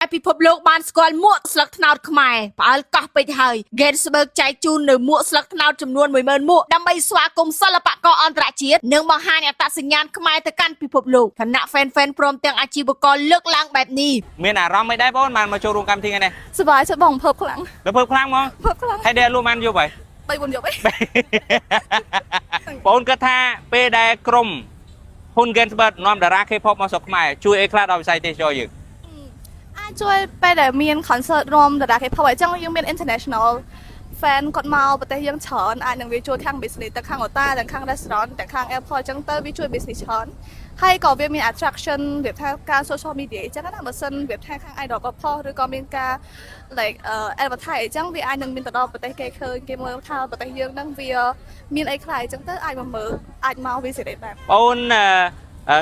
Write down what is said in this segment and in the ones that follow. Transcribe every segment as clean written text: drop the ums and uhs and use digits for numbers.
ពិភពលោកបានស្គាល់មួកស្លឹកត្នោតខ្មែរផ្អើលកោះពេជ្រហើយ Gainsberg ចែកជូននៅមួកស្លឹកត្នោតចំនួន 10000 មួកដើម្បីស្វាគមន៍សិល្បករអន្តរជាតិនិងបង្ហាញអត្តសញ្ញាណខ្មែរទៅកាន់ពិភពលោកគណៈ fan ព្រមទាំងអាជីវករលើកឡើងបែបនេះមានអារម្មណ៍មិនដែរបងបានមកចូលរួមកម្មវិធីថ្ងៃនេះសប្បាយចិត្តបងភើបខ្លាំងភើបខ្លាំងហ្មងភើបខ្លាំងហើយដែលលោកបានយប់ហើយ 3-4យប់អីបងគិតថាពេលដែលក្រុមហ៊ុន Gainsberg នាំតារា K-pop មកស្រុកខ្មែរជួយអីខ្លះដល់វិស័យទេសចរយើងអាចជួយពេលដែលមាន concert រួមតារា K-pop អញ្ចឹងយើងមាន international fan គាត់មកប្រទេសយើងច្រើនអាចនឹងវាជួយខាង business ទាំងខាង hotel ទាំងខាង restaurant ទាំងខាង airport អញ្ចឹងទៅវាជួយ business ច្រើនហើយក៏វាមាន attraction វាថាការ social media អញ្ចឹងណាបើសិនវាថាខាង idol ក៏ផុសឬក៏មានការ like advertise អញ្ចឹងវាអាចនឹងមានទៅដល់ប្រទេសគេឃើញគេមើលថាប្រទេសយើងហ្នឹងវាមានអីខ្លះអញ្ចឹងទៅអាចមកមើលអាចមក visit បានបង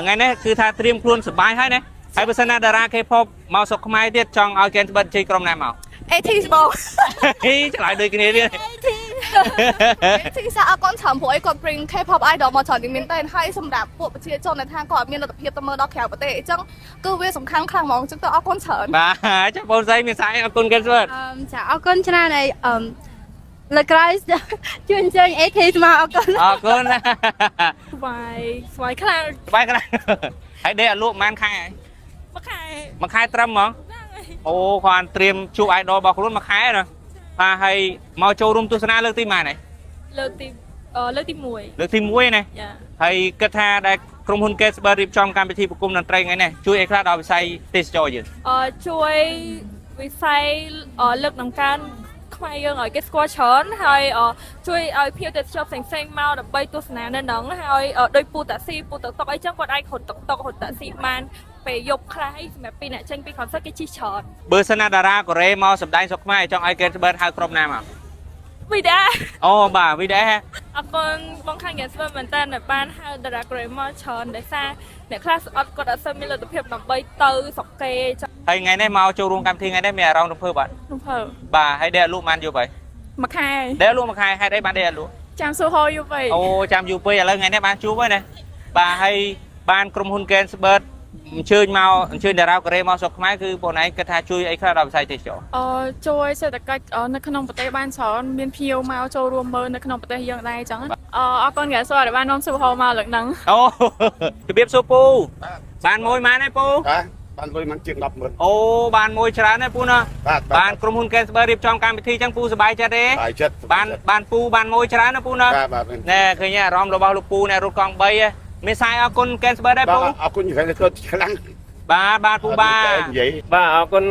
ថ្ងៃនេះគឺថាត្រៀមខ្លួនសប្បាយហើយណាហើយបើសិនណាតារា K-pop មកស្រុកខ្មែរទៀតចង់ឲ្យ Gainsberg ជិះក្រុមណាមក AT បងឆ្លើយដូចគ្នាទៀត AT សាអរគុណច្រើនព្រោះអីគាត់ bring K-pop idol មកច្រើនមែនតើហើយសម្រាប់ពួកប្រជាជនដែលថាគាត់មានលទ្ធភាពទៅមើលដល់ក្រៅប្រទេសអញ្ចឹងគឺវាសំខាន់ខ្លាំងហ្មងអញ្ចឹងទៅអរគុណច្រើនបាទចាបងស្រីមានស្អីអរគុណ Gainsberg ចាអរគុណច្រើនហើយលើក្រោយជួយអញ្ជើញ AT មកអរគុណអរគុណស្វាយខ្លាំងហើយដេកអត់លក់ប៉ុន្មានខែហើយមួយខែត្រឹមហ្មងអូគាត់ត្រៀមជួប idol របស់ខ្លួនមួយខែណាបាទហើយមកចូលរួមទស្សនាលើកទីម៉ានហើយលើកទី1លើកទី1ណាហើយគិតថាដែលក្រុមហ៊ុន Gainsberg រៀបចំកម្មវិធីប្រគំតន្ត្រីថ្ងៃនេះជួយអីខ្លះដល់វិស័យទេសចរយើងជួយវិស័យលើកដំកើងខ្មែរយើងឲ្យគេស្គាល់ច្រើនហើយជួយឲ្យភ្ញៀវទេសចរផ្សេងៗមកដើម្បីទស្សនានៅហ្នឹងហើយដោយពូតាស៊ីពូតុកតុកអីចឹងគាត់អាចហត់តុកតុករត់តាស៊ីបានពេលយប់ខ្លះសម្រាប់ពីអ្នកចេញពី concert គេជិះច្រើនបើសិនណាតារាកូរ៉េមកសម្ដែងស្រុកខ្មែរចង់ឲ្យ Gainsberg ហៅក្រុមណាមកវីដាអូបាទវីដាអរគុណបងខាង Gainsberg មែនតើបានហៅតារាកូរ៉េមកច្រើនដោយសារអ្នកខ្លះអត់គាត់អត់សូវមានលទ្ធភាពដើម្បីទៅស្រុកគេចឹងហើយថ្ងៃនេះមកចូលរួមកម្មវិធីថ្ងៃនេះមានអារម្មណ៍រំភើបបាទរំភើបបាទហើយដេកលក់បានយប់ហើយមួយខែដេកលក់មួយខែហេតុអីបានដេកអត់លក់ចាំសួរហោយប់ហើយអូចាំយូរពេកឥឡូវថ្ងៃនេះបានជួបហើយណាបាទហើយបានក្រុមហ៊ុន Gainsberg អញ្ជើញតារាកូរ៉េមកស្រុកខ្មែរគឺបងឯងគិតថាជួយអីខ្លះដល់វិស័យទេសចរជួយសេដ្ឋកិច្ចនៅក្នុងប្រទេសបានច្រើនមានភ្ញៀវមកចូលរួមមើលនៅក្នុងប្រទេសយើងដែរអញ្ចឹងអរគុណ Gainsberg ដែលបាននាំសួរហោមកលើកហ្នឹងអូជម្រាបសួរពូបានមួយម៉ានទេពូបានមួយមិនជាង 100000អូបានមួយច្រើនទេពូណាបានក្រុមហ៊ុន Gainsberg រៀបចំកម្មវិធីអញ្ចឹងពូសប្បាយចិត្តទេបានពូបានមួយច្រើនណាពូណាណែឃើញអារម្មណ៍របស់លោកពូអ្នករត់កង់3មានសាយអរគុណ Gainsberg ដែរពូអរគុណ Gainsberg ខ្លាំងបាទពូបាទអរគុណ